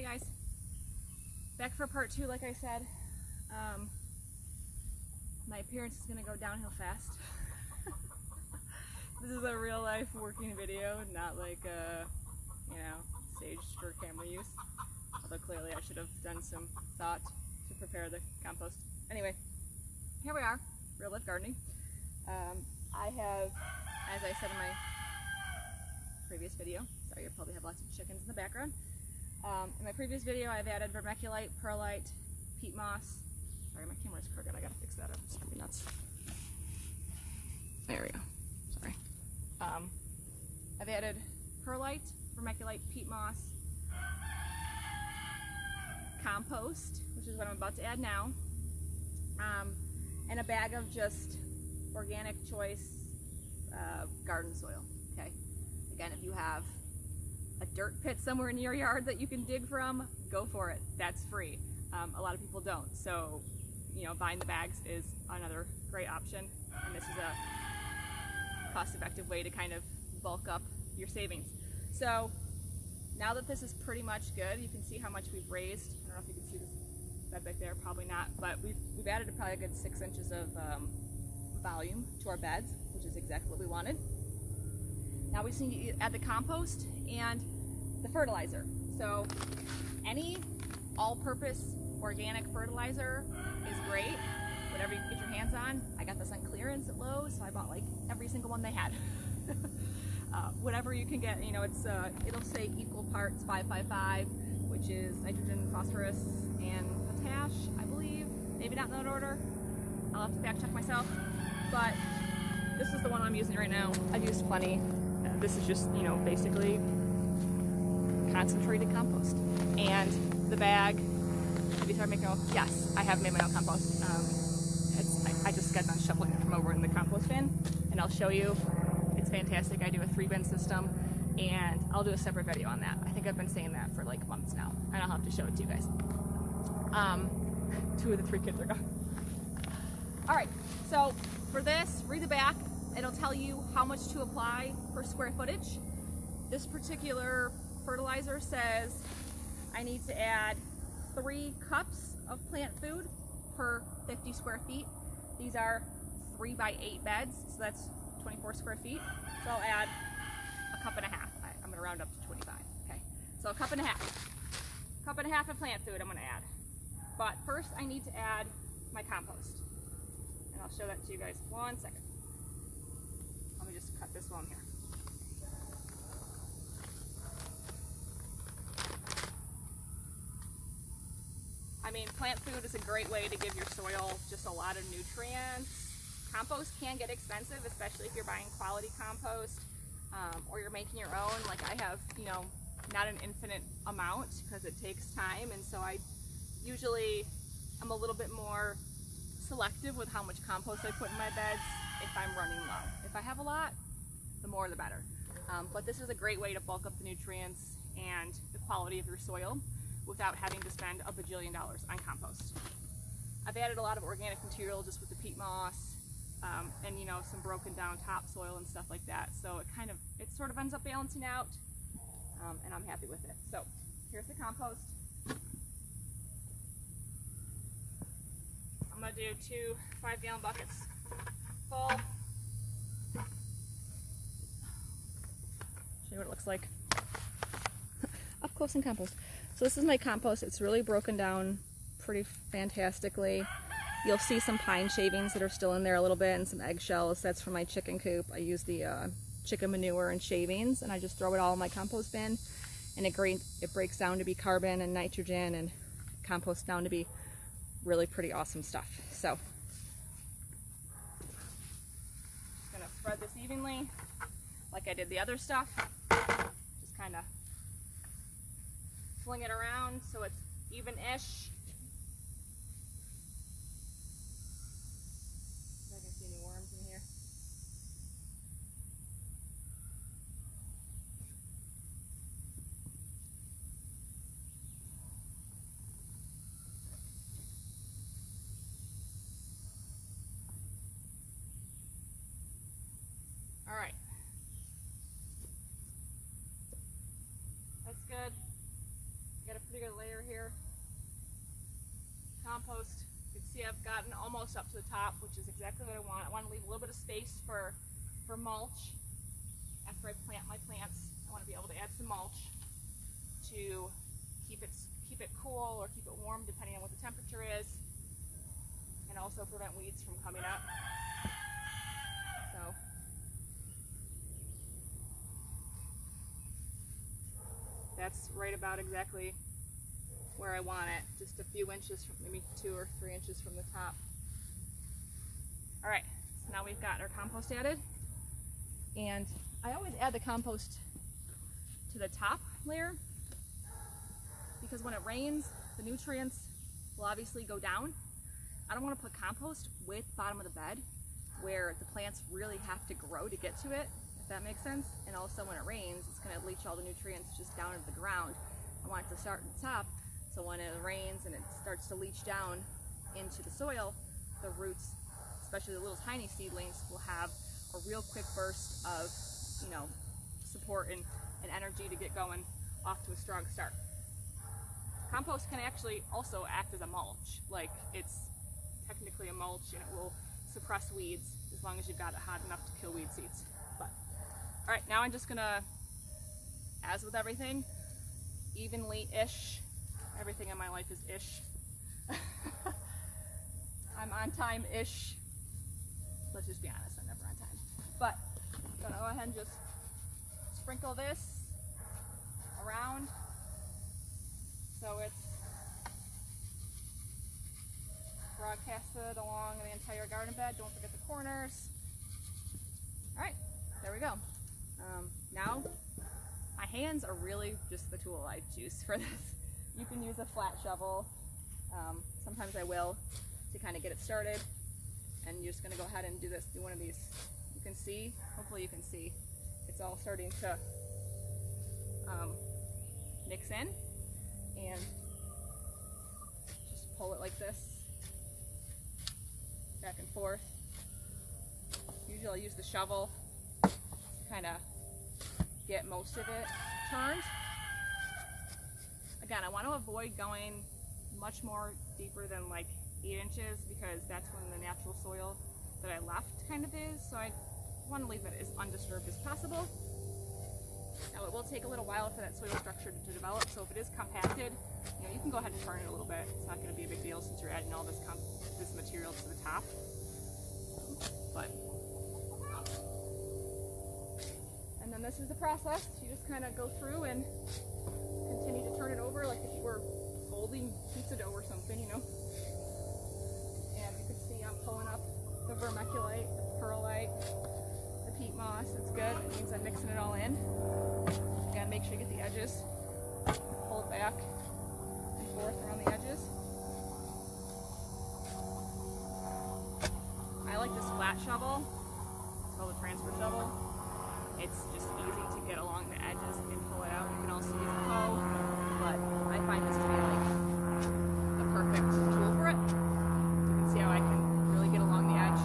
guys, back for part 2. Like I said, my appearance is gonna go downhill fast. This is a real life working video, not like staged for camera use. Although clearly I should have done some thought to prepare the compost. Anyway, here we are, real life gardening. I have, as I said in my previous video, sorry, you probably have lots of chickens in the background. In my previous video, I've added vermiculite, perlite, peat moss. Sorry, my camera's crooked. I gotta fix that up. It's gonna be nuts. There we go. Sorry. I've added perlite, vermiculite, peat moss, compost, which is what I'm about to add now, and a bag of just organic choice garden soil. Okay. Again, if you have a dirt pit somewhere in your yard that you can dig from, go for it. That's free. A lot of people don't. So, buying the bags is another great option. And this is a cost-effective way to kind of bulk up your savings. So now that this is pretty much good, you can see how much we've raised. I don't know if you can see this bed back there, probably not, but we've added probably a good 6 inches of volume to our beds, which is exactly what we wanted. Now we just need to add the compost and the fertilizer. So any all-purpose organic fertilizer is great, whatever you can get your hands on. I got this on clearance at Lowe's, so I bought like every single one they had. Whatever you can get, it'll say equal parts 5-5-5, which is nitrogen, phosphorus, and potash, I believe. Maybe not in that order. I'll have to fact check myself. But this is the one I'm using right now. I've used plenty. This is just, basically concentrated compost. And the bag, have you started making your own? Yes, I have made my own compost. I just got done shoveling it from over in the compost bin, and I'll show you. It's fantastic. I do a 3-bin system, and I'll do a separate video on that. I think I've been saying that for like months now, and I'll have to show it to you guys. 2 of the 3 kids are gone. All right, so for this, read the back. It'll tell you how much to apply per square footage. This particular fertilizer says I need to add 3 cups of plant food per 50 square feet. These are 3 by 8 beds, so that's 24 square feet. So I'll add a cup and a half. I'm gonna round up to 25, okay? So a cup and a half. Cup and a half of plant food I'm gonna add. But first I need to add my compost. And I'll show that to you guys. 1 second. Let me just cut this one here. I mean, plant food is a great way to give your soil just a lot of nutrients. Compost can get expensive, especially if you're buying quality compost or you're making your own. Like I have, not an infinite amount because it takes time, and so I'm a little bit more selective with how much compost I put in my beds if I'm running low. If I have a lot, the more the better. But this is a great way to bulk up the nutrients and the quality of your soil without having to spend a bajillion dollars on compost. I've added a lot of organic material just with the peat moss and some broken down topsoil and stuff like that. So it sort of ends up balancing out, and I'm happy with it. So here's the compost. I'm gonna do 2 5-gallon buckets full. Show you what it looks like up close and compost. So this is my compost. It's really broken down pretty fantastically. You'll see some pine shavings that are still in there a little bit and some eggshells. That's from my chicken coop. I use the chicken manure and shavings, and I just throw it all in my compost bin, and it breaks down to be carbon and nitrogen and compost down to be really pretty awesome stuff. So just gonna spread this evenly like I did the other stuff. Just kind of fling it around so it's even-ish. I can see any worms in here. All right. That's good. Gotta pretty good layer here. Compost, you can see I've gotten almost up to the top, which is exactly what I want. I want to leave a little bit of space for mulch. After I plant my plants, I want to be able to add some mulch to keep it cool or keep it warm depending on what the temperature is, and also prevent weeds from coming up. So that's right about exactly where I want it, just a few inches, from maybe 2 or 3 inches from the top. All right, so now we've got our compost added, and I always add the compost to the top layer because when it rains, the nutrients will obviously go down. I don't want to put compost with bottom of the bed where the plants really have to grow to get to it, if that makes sense. And also when it rains, it's going to leach all the nutrients just down into the ground. I want it to start at the top, so when it rains and it starts to leach down into the soil, the roots, especially the little tiny seedlings, will have a real quick burst of, you know, support and energy to get going off to a strong start. Compost can actually also act as a mulch. Like, it's technically a mulch and it will suppress weeds as long as you've got it hot enough to kill weed seeds. But all right, now I'm just gonna, as with everything, evenly-ish. Everything in my life is ish. I'm on time-ish. Let's just be honest, I'm never on time. But I'm gonna go ahead and just sprinkle this around so it's broadcasted along the entire garden bed. Don't forget the corners. All right, there we go. Now, my hands are really just the tool I choose for this. You can use a flat shovel. Sometimes I will, to kind of get it started. And you're just gonna go ahead and do one of these. You can see, hopefully you can see, it's all starting to mix in. And just pull it like this, back and forth. Usually I'll use the shovel to kind of get most of it turned. Again, I want to avoid going much more deeper than like 8 inches because that's when the natural soil that I left kind of is. So I want to leave it as undisturbed as possible. Now it will take a little while for that soil structure to develop, so if it is compacted, you know, you can go ahead and turn it a little bit. It's not going to be a big deal since you're adding all this material to the top. But, and then this is the process. You just kind of go through and continue to turn it over like if you were folding pizza dough or something, you know. And you can see I'm pulling up the vermiculite, the perlite, the peat moss. It's good. It means I'm mixing it all in. Again, make sure you get the edges. Pull it back and forth around the edges. I like this flat shovel. It's called a transfer shovel. It's just easy to get along the edges and pull it out. You can also use a hoe, but I find this to be like the perfect tool for it. You can see how I can really get along the edge.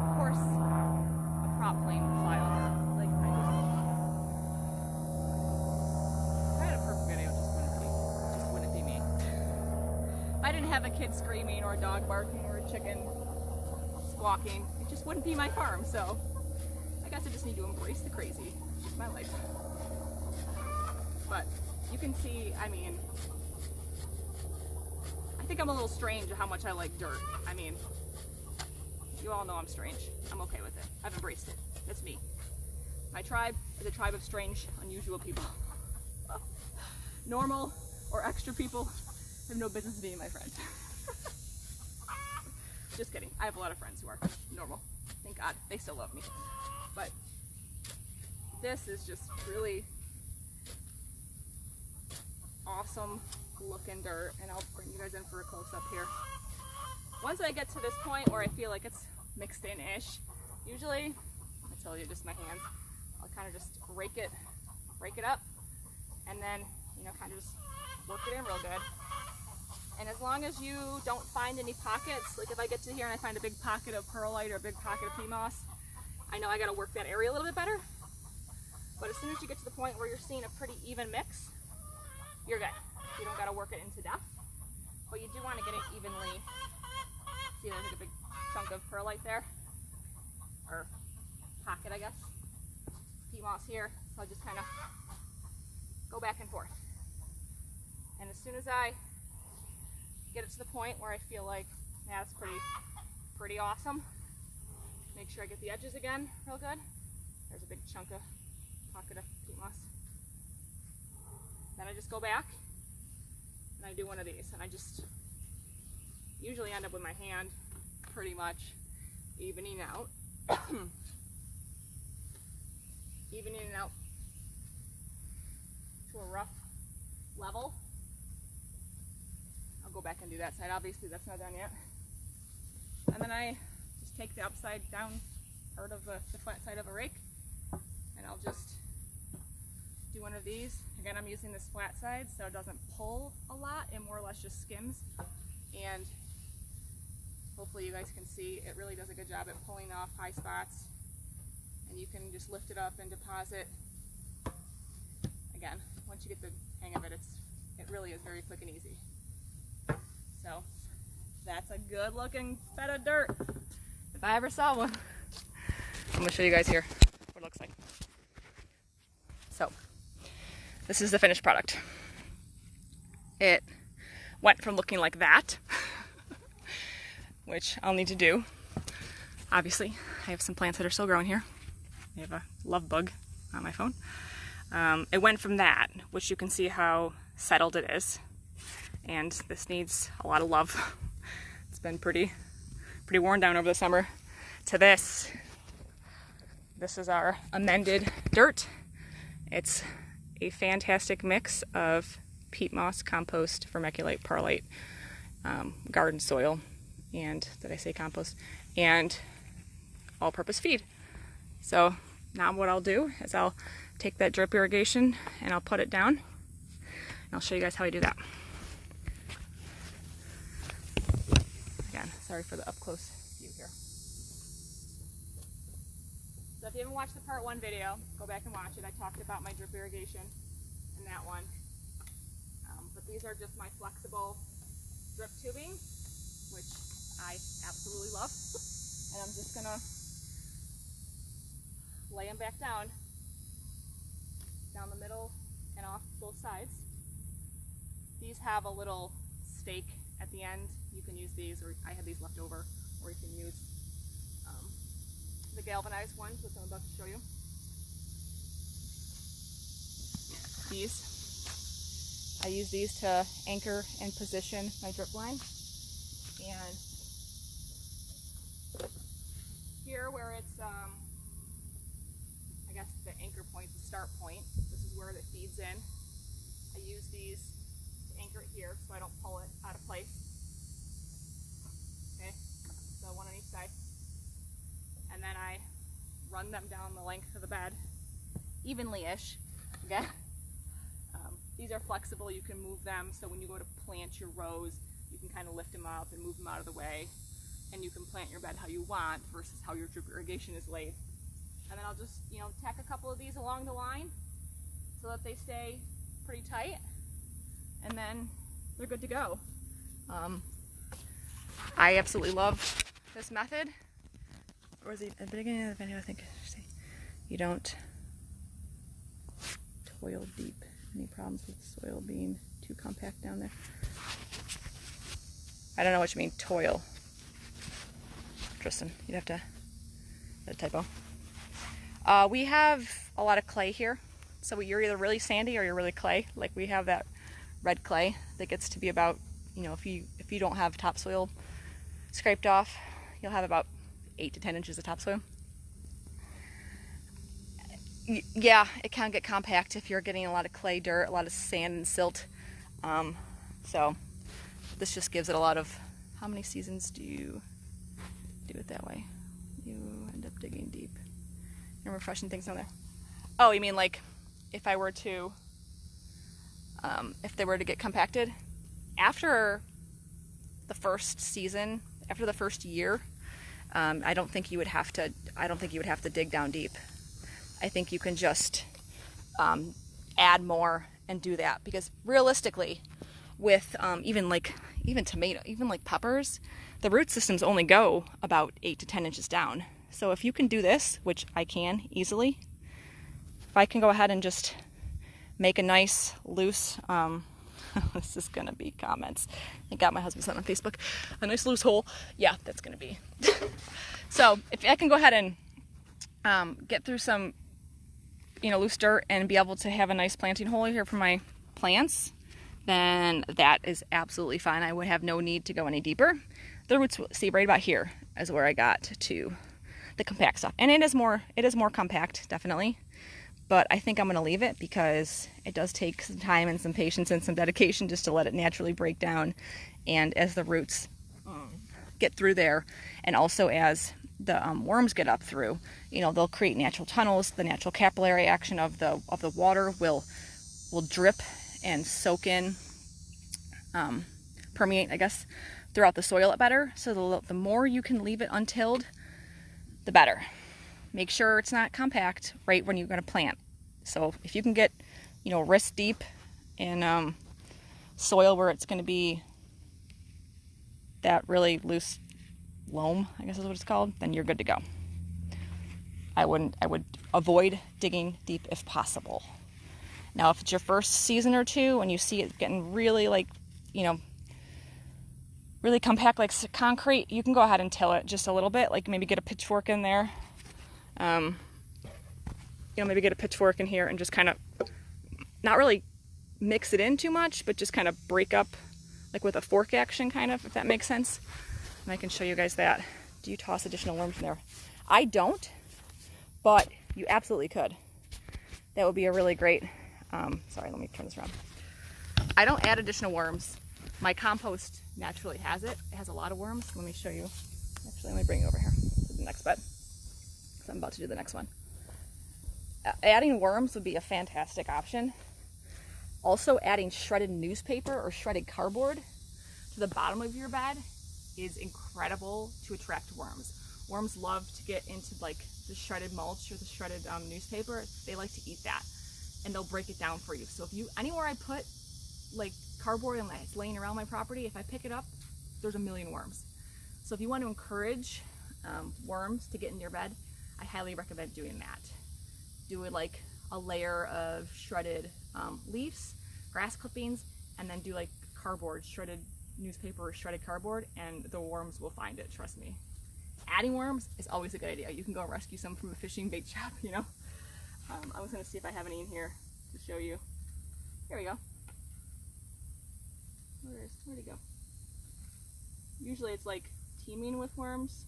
Of course, a prop plane would fly over. Like, I had a perfect video, just wouldn't be me. If I didn't have a kid screaming or a dog barking or a chicken squawking, it just wouldn't be my farm. So I guess I just need to embrace the crazy. It's my life. But you can see, I mean, I think I'm a little strange at how much I like dirt. I mean, you all know I'm strange. I'm okay with it. I've embraced it. That's me. My tribe is a tribe of strange, unusual people. Normal or extra people have no business being my friend. Just kidding. I have a lot of friends who are normal. Thank God. They still love me. But this is just really awesome looking dirt, and I'll bring you guys in for a close-up here. Once I get to this point where I feel like it's mixed in-ish, usually, I tell you, just my hands, I'll kind of just rake it up, and then, you know, kind of just work it in real good. And as long as you don't find any pockets, like if I get to here and I find a big pocket of perlite or a big pocket of peat moss, I know I gotta work that area a little bit better. But as soon as you get to the point where you're seeing a pretty even mix, you're good. You don't gotta work it into depth, but you do want to get it evenly. See, there's like a big chunk of perlite there, or pocket, I guess. Peat moss here, so I'll just kind of go back and forth. And as soon as I get it to the point where I feel like, yeah, it's pretty awesome, make sure I get the edges again real good. There's a big chunk of pocket of peat moss. Then I just go back and I do one of these, and I just usually end up with my hand pretty much evening out. Evening out to a rough level. I'll go back and do that side. Obviously that's not done yet. And then I just take the upside down part of the flat side of a rake, and I'll just do one of these. Again, I'm using this flat side so it doesn't pull a lot, it more or less just skims. And hopefully you guys can see it really does a good job at pulling off high spots, and you can just lift it up and deposit. Again, once you get the hang of it, it really is very quick and easy. So that's a good looking bed of dirt, if I ever saw one. I'm going to show you guys here what it looks like. So this is the finished product. It went from looking like that, which I'll need to do. Obviously, I have some plants that are still growing here. I have a love bug on my phone. It went from that, which you can see how settled it is. And this needs a lot of love. It's been pretty worn down over the summer. To this. This is our amended dirt. It's a fantastic mix of peat moss, compost, vermiculite, perlite, garden soil, and did I say compost? And all-purpose feed. So now what I'll do is I'll take that drip irrigation and I'll put it down. And I'll show you guys how I do that. Again, sorry for the up-close view here. So if you haven't watched the part 1 video, go back and watch it. I talked about my drip irrigation in that one. But these are just my flexible drip tubing, which I absolutely love. And I'm just gonna lay them back down the middle and off both sides. These have a little stake at the end. You can use these, or I had these left over, or you can use the galvanized ones, which I'm about to show you. I use these to anchor and position my drip line. And here where it's, I guess the anchor point, the start point, this is where it feeds in. I use these to anchor it here so I don't pull it out of place. Okay, so one on each side. And then I run them down the length of the bed, evenly-ish, okay? These are flexible, you can move them, so when you go to plant your rows, you can kind of lift them up and move them out of the way, and you can plant your bed how you want versus how your drip irrigation is laid. And then I'll just, tack a couple of these along the line so that they stay pretty tight, and then they're good to go. I absolutely love this method. Or was it at the beginning of the video? I think you don't toil deep. Any problems with soil being too compact down there? I don't know what you mean, toil. Tristan, you'd have to, that typo. We have a lot of clay here. So you're either really sandy or you're really clay. Like we have that red clay that gets to be about, if you don't have topsoil scraped off, you'll have about 8 to 10 inches of topsoil. Yeah, it can get compact if you're getting a lot of clay dirt, a lot of sand and silt. So this just gives it a lot of, how many seasons do you do it that way? You end up digging deep and refreshing things down there. Oh, you mean like if I were to, if they were to get compacted? After the first season, after the first year, I don't think you would have to dig down deep. I think you can just add more and do that, because realistically, with even peppers, the root systems only go about 8 to 10 inches down. So if you can do this, which I can easily, if I can go ahead and just make a nice loose, this is gonna be comments. I got my husband sent on Facebook, a nice loose hole. Yeah, that's gonna be. So if I can go ahead and get through some, loose dirt and be able to have a nice planting hole here for my plants, then that is absolutely fine. I would have no need to go any deeper. The roots, see, right about here is where I got to the compact stuff. And it is more compact, definitely. But I think I'm going to leave it because it does take some time and some patience and some dedication just to let it naturally break down. And as the roots get through there, and also as the worms get up through, they'll create natural tunnels. The natural capillary action of the water will drip and soak in, permeate, I guess, throughout the soil better. So the more you can leave it untilled, the better. Make sure it's not compact right when you're going to plant. So if you can get, wrist deep in soil where it's going to be that really loose loam, I guess is what it's called, then you're good to go. I would avoid digging deep if possible. Now, if it's your first season or two and you see it getting really really compact like concrete, you can go ahead and till it just a little bit, like maybe get a pitchfork in there. Maybe get a pitchfork in here and just kind of not really mix it in too much, but just kind of break up like with a fork action, kind of, if that makes sense. And I can show you guys that. Do you toss additional worms in there? I don't, but you absolutely could. That would be a really great, sorry, let me turn this around. I don't add additional worms. My compost naturally has it. It has a lot of worms. Let me show you. Actually, let me bring you over here to the next bed, because I'm about to do the next one. Adding worms would be a fantastic option. Also, adding shredded newspaper or shredded cardboard to the bottom of your bed is incredible to attract worms. Worms love to get into like the shredded mulch or the shredded newspaper. They like to eat that, and they'll break it down for you. So anywhere I put like cardboard and it's laying around my property, if I pick it up, there's a million worms. So if you want to encourage worms to get in your bed, I highly recommend doing that. Do it like a layer of shredded leaves, grass clippings, and then do like cardboard, shredded newspaper or shredded cardboard, and the worms will find it, trust me. Adding worms is always a good idea. You can go rescue some from a fishing bait shop, I was going to see if I have any in here to show you. Here we go. Where'd it go? Usually it's like teeming with worms,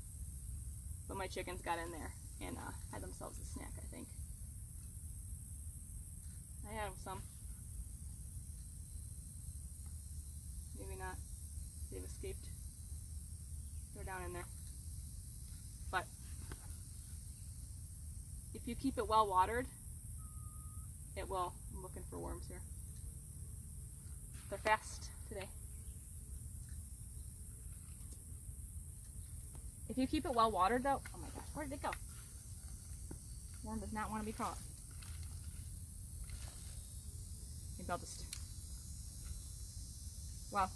but my chickens got in there and had themselves a snack, I think. I have some. Maybe not. They've escaped. They're down in there. But if you keep it well watered, it will. I'm looking for worms here. They're fast today. If you keep it well watered though, oh my gosh, where did it go? Worm does not want to be caught. Maybe I'll just, well,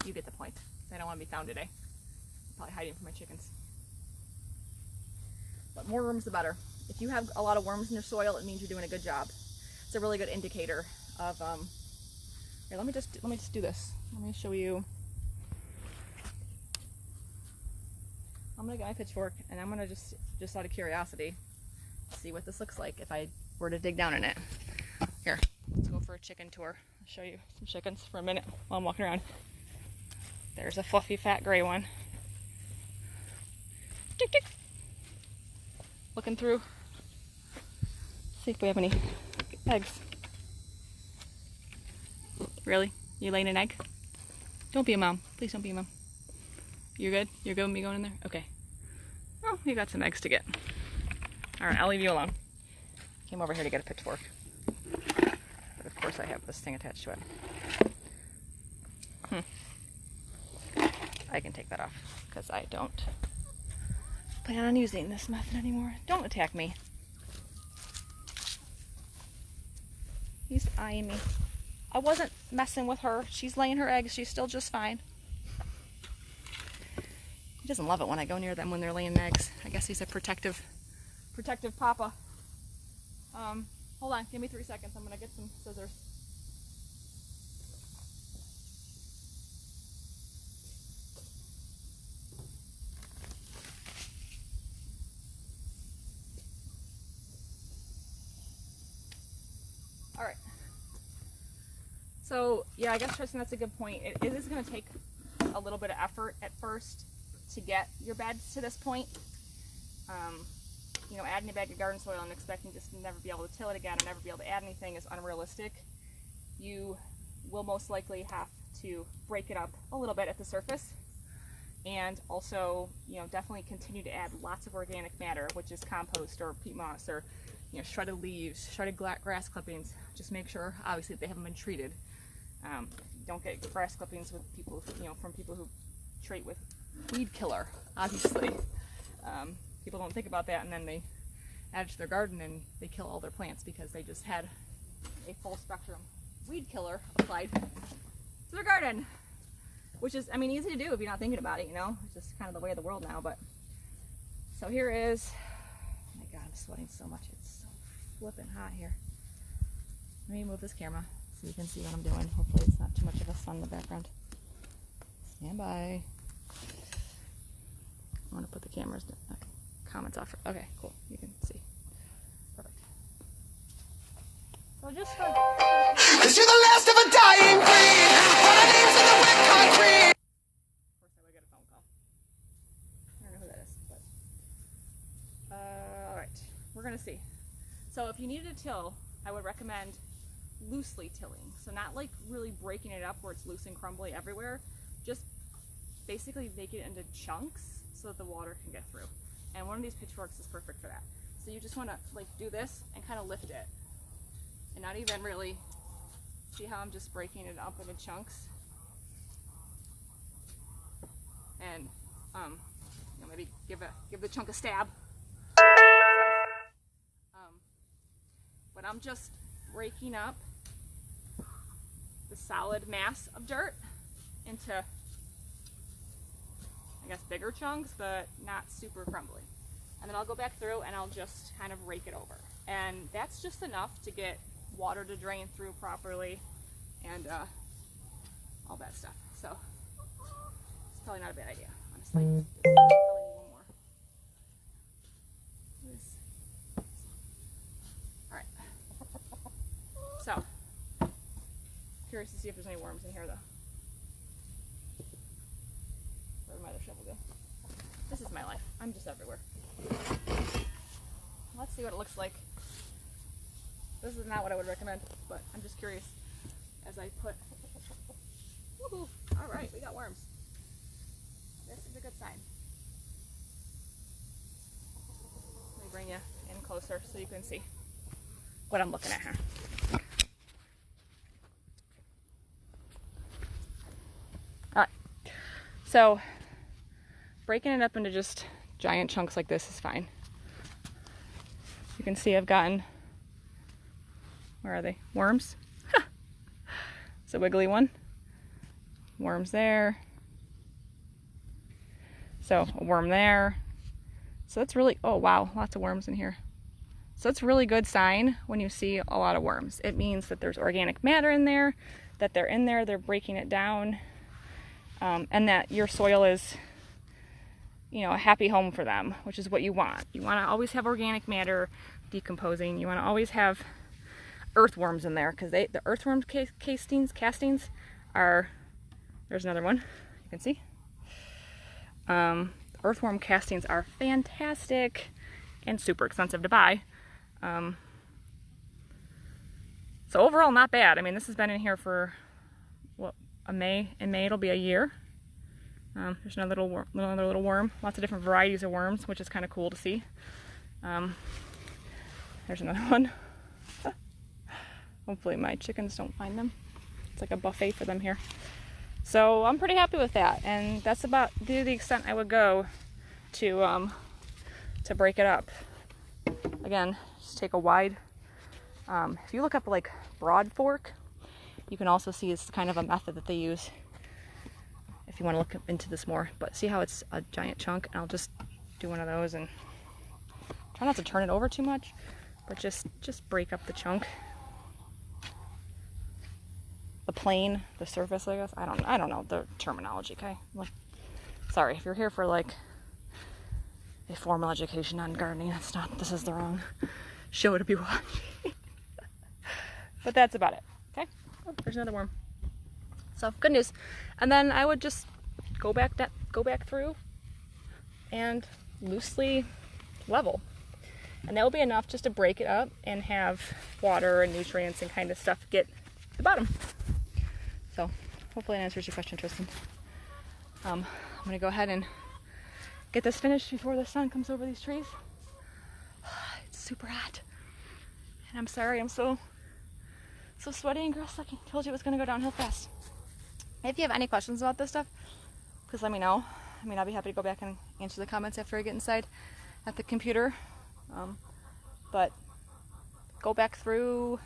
you get the point. They don't want to be found today. Probably hiding from my chickens. But more worms the better. If you have a lot of worms in your soil, it means you're doing a good job. It's a really good indicator of, here, let me just do this. Let me show you. I'm gonna get my pitchfork and I'm gonna just out of curiosity, see what this looks like if I were to dig down in it. Here, let's go for a chicken tour. I'll show you some chickens for a minute while I'm walking around. There's a fluffy, fat gray one. Tick, tick. Looking through. See if we have any eggs. Really? You laying an egg? Don't be a mom. Please don't be a mom. You're good? You're good with me going in there? Okay. Oh, you got some eggs to get. Alright, I'll leave you alone. Came over here to get a pitchfork. But of course I have this thing attached to it. I can take that off because I don't plan on using this method anymore. Don't attack me. He's eyeing me. I wasn't messing with her. She's laying her eggs. She's still just fine. He doesn't love it when I go near them when they're laying eggs. I guess he's a protective papa. Hold on, give me 3 seconds. I'm gonna get some scissors. All right. So yeah, I guess Tristan, that's a good point. It is going to take a little bit of effort at first to get your beds to this point. You know, adding a bag of garden soil and expecting just to never be able to till it again and never be able to add anything is unrealistic. You will most likely have to break it up a little bit at the surface, and also, you know, definitely continue to add lots of organic matter, which is compost or peat moss or, you know, shredded leaves, shredded grass clippings. Just make sure, obviously, that they haven't been treated. Don't get grass clippings with people, you know, from people who treat with weed killer, obviously. People don't think about that, and then they add it to their garden and they kill all their plants because they just had a full spectrum weed killer applied to their garden. Which is, I mean, easy to do if you're not thinking about it, you know? It's just kind of the way of the world now, but... So here is... Oh my god, I'm sweating so much. It's so flipping hot here. Let me move this camera so you can see what I'm doing. Hopefully it's not too much of a sun in the background. Stand by. I want to put the cameras down. Comments off. Okay, cool. You can see. Perfect. So just for... 'Cause you're the last of a dying breed. What our names in the wet concrete. Of course I would get a phone call. I don't know who that is, but... Alright. We're gonna see. So if you needed a till, I would recommend loosely tilling. So not like really breaking it up where it's loose and crumbly everywhere. Just basically make it into chunks so that the water can get through. And one of these pitchforks is perfect for that. So you just want to like do this and kind of lift it. And not even really, see how I'm just breaking it up into chunks? And you know, maybe give the chunk a stab. But I'm just breaking up the solid mass of dirt into, I guess, bigger chunks, but not super crumbly. And then I'll go back through and I'll just kind of rake it over. And that's just enough to get water to drain through properly and all that stuff. So it's probably not a bad idea, honestly. Probably need one more. All right. So, curious to see if there's any worms in here though. Where did my other shovel go? This is my life. I'm just everywhere. Let's see what it looks like. This is not what I would recommend, but I'm just curious as I put... Woohoo! Alright, we got worms. This is a good sign. Let me bring you in closer so you can see what I'm looking at here. Alright, so breaking it up into just giant chunks like this is fine. You can see I've gotten, where are they? Worms. It's a wiggly one. Worms there. So a worm there. So that's really, oh wow, lots of worms in here. So it's a really good sign when you see a lot of worms. It means that there's organic matter in there, that they're in there, they're breaking it down, and that your soil is, you know, a happy home for them, which is what you want. You want to always have organic matter decomposing. You want to always have earthworms in there, because the earthworm castings are, there's another one, you can see. Earthworm castings are fantastic and super expensive to buy. So overall, not bad. I mean, this has been in here for, what, in May it'll be a year. There's another little worm. Lots of different varieties of worms, which is kind of cool to see. There's another one. Hopefully my chickens don't find them. It's like a buffet for them here. So I'm pretty happy with that, and that's about to the extent I would go to break it up. Again, just take a wide If you look up like broad fork, you can also see it's kind of a method that they use if you want to look into this more. But see how it's a giant chunk? And I'll just do one of those and try not to turn it over too much, but just break up the chunk. The plane, the surface, I guess. I don't know the terminology, okay? Like, sorry, if you're here for like a formal education on gardening, this is the wrong show to be watching. But that's about it, okay? Oh, there's another worm. So, good news. And then I would just go back through and loosely level. And that will be enough just to break it up and have water and nutrients and kind of stuff get to the bottom. So hopefully that answers your question, Tristan. I'm gonna go ahead and get this finished before the sun comes over these trees. It's super hot. And I'm sorry, I'm so sweaty and gross looking. Told you it was gonna go downhill fast. If you have any questions about this stuff, please let me know. I mean, I'll be happy to go back and answer the comments after I get inside at the computer. But go back through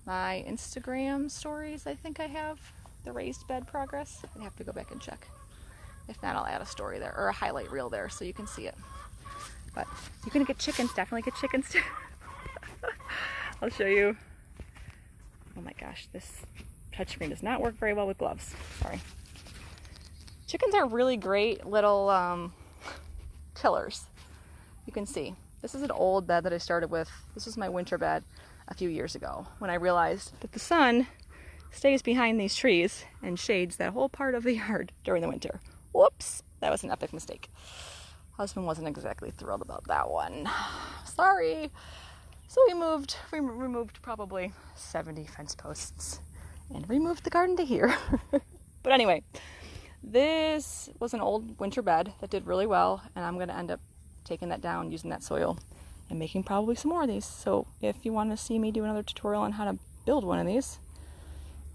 my Instagram stories. I think I have the raised bed progress. I'd have to go back and check. If not, I'll add a story there or a highlight reel there so you can see it. But you're gonna get chickens, definitely get chickens too. I'll show you. Oh my gosh, this touchscreen does not work very well with gloves. Sorry. Chickens are really great little killers. You can see. This is an old bed that I started with. This was my winter bed a few years ago when I realized that the sun stays behind these trees and shades that whole part of the yard during the winter. Whoops, that was an epic mistake. Husband wasn't exactly thrilled about that one. Sorry. So we removed probably 70 fence posts and removed the garden to here. But anyway, this was an old winter bed that did really well, and I'm going to end up taking that down, using that soil, and making probably some more of these. So if you want to see me do another tutorial on how to build one of these,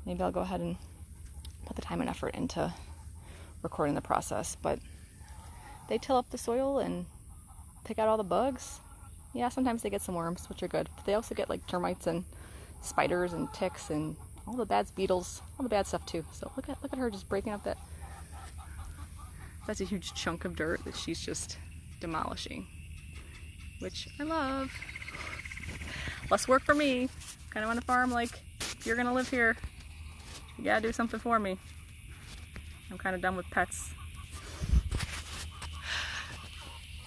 maybe I'll go ahead and put the time and effort into recording the process. But they till up the soil and pick out all the bugs. Yeah, sometimes they get some worms, which are good, but they also get like termites and spiders and ticks and all the bad beetles, all the bad stuff too. So look at her just breaking up that's a huge chunk of dirt that she's just demolishing, which I love. Less work for me. Kind of on a farm, like, if you're gonna live here, you gotta do something for me. I'm kind of done with pets.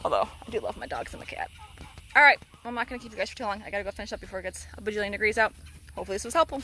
Although, I do love my dogs and my cat. Alright, I'm not gonna keep you guys for too long. I gotta go finish up before it gets a bajillion degrees out. Hopefully this was helpful.